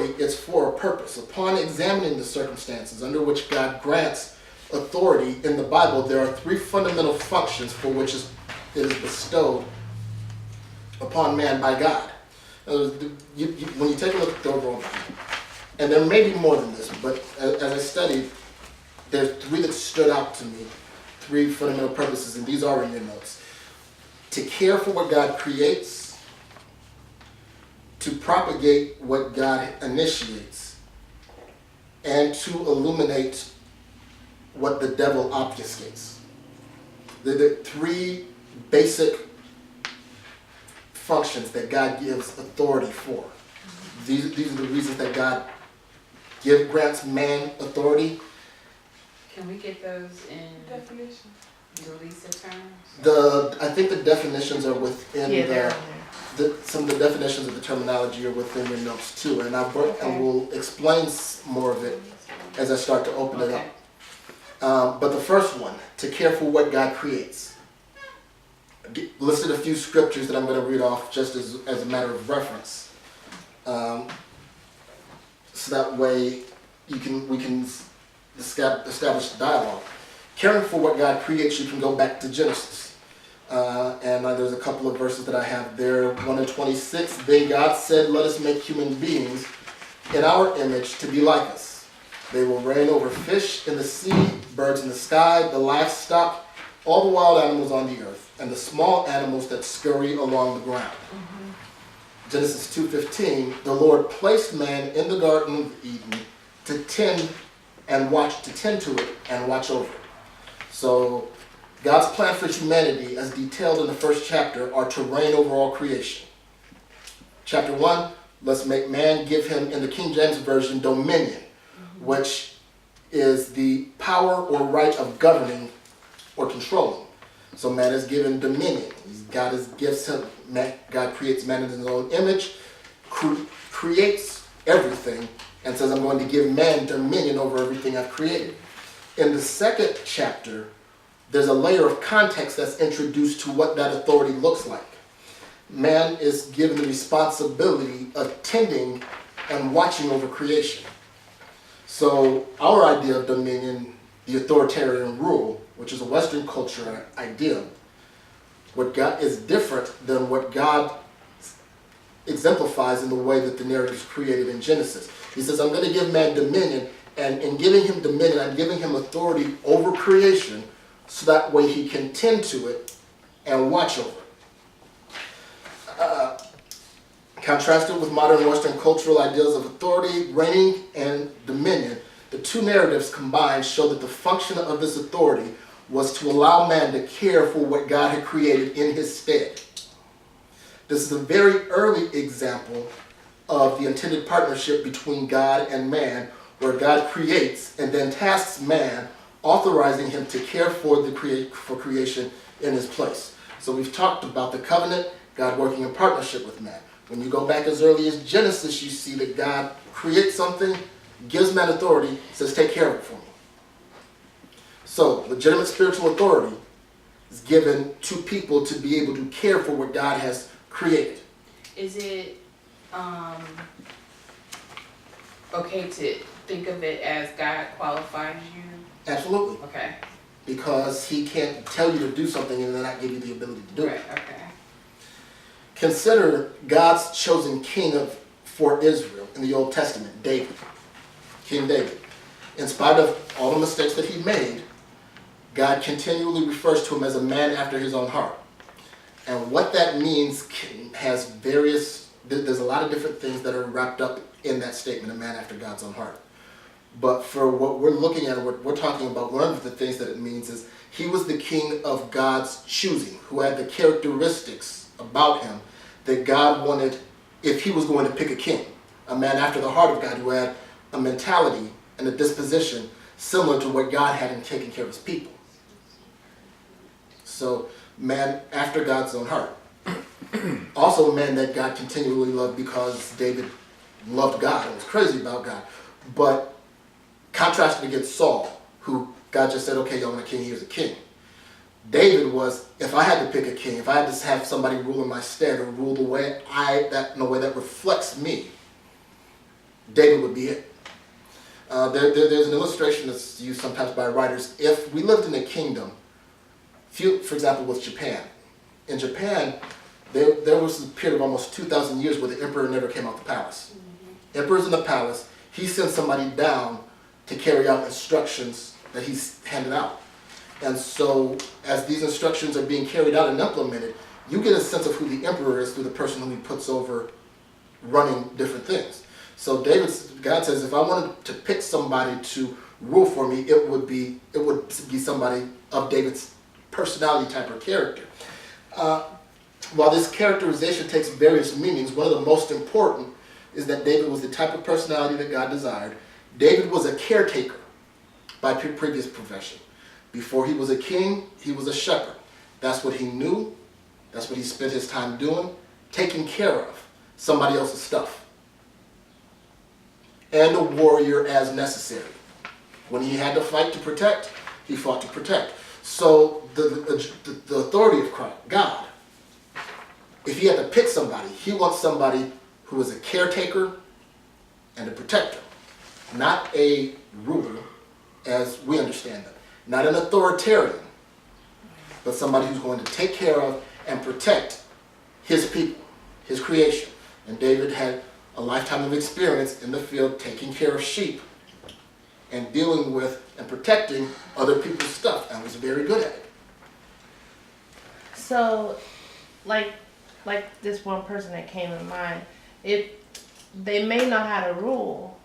authority, it's for a purpose. Upon examining the circumstances under which God grants authority in the Bible, there are three fundamental functions for which it is bestowed upon man by God. When you take a look at the overall, and there may be more than this, but as I studied, there's three that stood out to me, three fundamental purposes, and these are in your notes. To care for what God creates, to propagate what God initiates, and to illuminate what the devil obfuscates. They're the three basic functions that God gives authority for. These are the reasons that God grants man authority. Can we get those in definition? Release of terms? I think the definitions are within they're on there. some of the definitions of the terminology are within your notes too, and I will explain more of it as I start to open it up. But the first one, to care for what God creates. Listed a few scriptures that I'm going to read off just as a matter of reference, so that way we can establish the dialogue. Caring for what God creates, you can go back to Genesis, and there's a couple of verses that I have there. 1:26. Then God said, "Let us make human beings in our image to be like us. They will reign over fish in the sea, birds in the sky, the livestock, all the wild animals on the earth, and the small animals that scurry along the ground." Genesis 2:15, the Lord placed man in the Garden of Eden to tend to it and watch over it. So God's plan for humanity, as detailed in the first chapter, are to reign over all creation. Chapter 1, let's make man, give him, in the King James Version, dominion, which is the power or right of governing or controlling. So man is given dominion. God creates man in his own image, creates everything, and says, I'm going to give man dominion over everything I've created. In the second chapter, there's a layer of context that's introduced to what that authority looks like. Man is given the responsibility of tending and watching over creation. So our idea of dominion, the authoritarian rule, which is a Western culture idea, what God is different than what God exemplifies in the way that the narrative is created in Genesis. He says, I'm going to give man dominion, and in giving him dominion, I'm giving him authority over creation, so that way he can tend to it and watch over it. Contrasted with modern Western cultural ideals of authority, reigning, and dominion, the two narratives combined show that the function of this authority was to allow man to care for what God had created in his stead. This is a very early example of the intended partnership between God and man, where God creates and then tasks man, authorizing him to care for creation in his place. So we've talked about the covenant, God working in partnership with man. When you go back as early as Genesis, you see that God creates something, gives man authority, says, take care of it for me. So, legitimate spiritual authority is given to people to be able to care for what God has created. Is it okay to think of it as God qualifies you? Absolutely. Okay. Because he can't tell you to do something and then not give you the ability to do it. Right, okay. Consider God's chosen king for Israel in the Old Testament, David, King David. In spite of all the mistakes that he made, God continually refers to him as a man after his own heart. And what that means there's a lot of different things that are wrapped up in that statement, a man after God's own heart. But for what we're looking at, what we're talking about, one of the things that it means is he was the king of God's choosing, who had the characteristics about him that God wanted if he was going to pick a king. A man after the heart of God who had a mentality and a disposition similar to what God had in taking care of his people. So, man after God's own heart. Also a man that God continually loved because David loved God and was crazy about God. But contrasted against Saul, who God just said, okay, y'all want a king, here's a king. David was, if I had to pick a king, if I had to have somebody rule in my stead or rule in a way that reflects me, David would be it. There's an illustration that's used sometimes by writers. If we lived in a kingdom, for example, with Japan. In Japan, there was a period of almost 2,000 years where the emperor never came out the palace. Emperor's in the palace. He sends somebody down to carry out instructions that he's handed out. And so as these instructions are being carried out and implemented, you get a sense of who the emperor is through the person who he puts over running different things. So God says, if I wanted to pick somebody to rule for me, it would be somebody of David's personality type or character. While this characterization takes various meanings, one of the most important is that David was the type of personality that God desired. David was a caretaker by previous profession. Before he was a king, he was a shepherd. That's what he knew. That's what he spent his time doing, taking care of somebody else's stuff. And a warrior as necessary. When he had to fight to protect, he fought to protect. So the authority of Christ, God, if he had to pick somebody, he wants somebody who is a caretaker and a protector, not a ruler as we understand them, not an authoritarian, but somebody who's going to take care of and protect his people, his creation. And David had a lifetime of experience in the field taking care of sheep and dealing with and protecting other people's stuff, and was very good at it. So, like this one person that came in mind, if they may know how to rule,